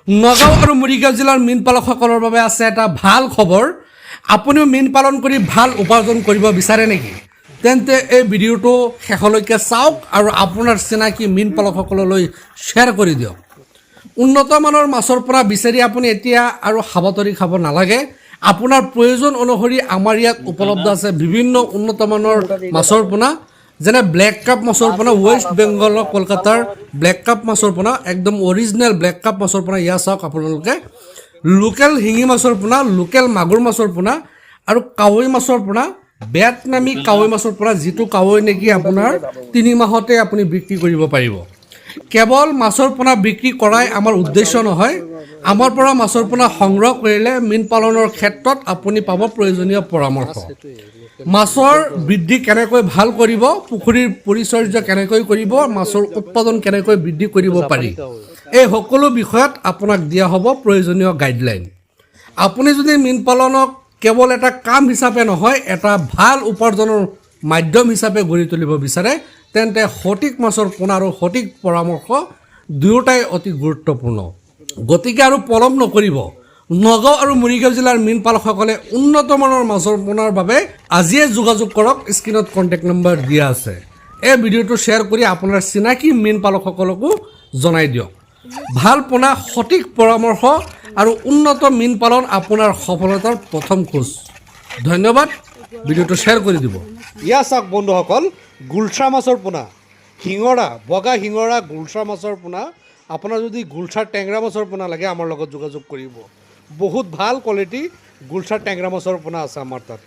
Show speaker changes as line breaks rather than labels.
নগাঁও আৰু মৰিগাঁও জিলাৰ মীন পালকসকলৰ বাবে আছে এটা ভাল খবৰ। আপুনিও মীন পালন কৰি ভাল উপাৰ্জন কৰিব বিচাৰে নেকি? তেন্তে এই ভিডিঅ'টো শেষলৈকে চাওক আৰু আপোনাৰ চিনাকি মীন পালকসকললৈ শ্বেয়াৰ কৰি দিয়ক। উন্নত মানৰ মাছৰ পৰা বিচাৰি আপুনি এতিয়া আৰু হাবাতৰি খাব নালাগে। আপোনাৰ প্ৰয়োজন অনুসৰি আমাৰ ইয়াত উপলব্ধ আছে বিভিন্ন উন্নত মানৰ মাছৰ পোনা, যেনে ব্লেক কাপ মাছৰ পোনা, ৱেষ্ট বেংগলৰ কলকাতাৰ ব্লেক কাপ মাছৰ পোনা, একদম অৰিজিনেল ব্লেক কাপ মাছৰ পোনা। ইয়াৰ চাওক আপোনালোকে লোকেল শিঙি মাছৰ পোনা, লোকেল মাগুৰ মাছৰ পোনা আৰু কাৱৈ মাছৰ পোনা, ভিয়েটনামী কাৱৈ মাছৰ পোনা, যিটো কাৱৈ নেকি আপোনাৰ 3 মাহতে আপুনি বিক্ৰী কৰিব পাৰিব। কেৱল মাছৰ পোনা বিক্ৰী কৰাই আমাৰ উদ্দেশ্য নহয়। আমাৰ পৰা মাছৰ পোনা সংগ্ৰহ কৰিলে মীন পালনৰ ক্ষেত্ৰত আপুনি পাব প্ৰয়োজনীয় পৰামৰ্শ। মাছৰ বৃদ্ধি কেনেকৈ ভাল কৰিব, পুখুৰীৰ পৰিচৰ্যা কেনেকৈ কৰিব, মাছৰ উৎপাদন কেনেকৈ বৃদ্ধি কৰিব পাৰি, এই সকলো বিষয়ত আপোনাক দিয়া হ'ব প্ৰয়োজনীয় গাইডলাইন। আপুনি যদি মীন পালনক কেৱল এটা কাম হিচাপে নহয়, এটা ভাল উপাৰ্জনৰ মাধ্যম হিচাপে গঢ়ি তুলিব বিচাৰে, তেন্তে সঠিক মাছৰ পোনা আৰু সঠিক পৰামৰ্শ দুয়োটাই অতি গুৰুত্বপূৰ্ণ। গতিকে আৰু পলম নকৰিব। নগাঁও আৰু মৰিগাঁও জিলাৰ মীন পালকসকলে উন্নত মানৰ মাছৰ পোনাৰ বাবে আজিয়ে যোগাযোগ কৰক। স্ক্ৰীণত কণ্টেক্ট নম্বৰ দিয়া আছে। এই ভিডিঅ'টো শ্বেয়াৰ কৰি আপোনাৰ চিনাকি মীন পালকসকলকো জনাই দিয়ক। ভাল পোনা, সঠিক পৰামৰ্শ আৰু উন্নত মীন পালন আপোনাৰ সফলতাৰ প্ৰথম খোজ। ধন্যবাদ। ভিডিঅ'টো শ্বেয়াৰ কৰি দিব। ইয়া চাওক বন্ধুসকল, গুলচা মাছৰ পোনা, শিঙৰা, বগা শিঙৰা গুলচা মাছৰ পোনা। আপোনাৰ যদি গুলচাৰ টেঙৰা মাছৰ পোনা লাগে আমাৰ লগত যোগাযোগ কৰিব। বহুত ভাল কোৱালিটি গুলচাৰ টেঙৰা মাছৰ পোনা আছে আমাৰ তাত।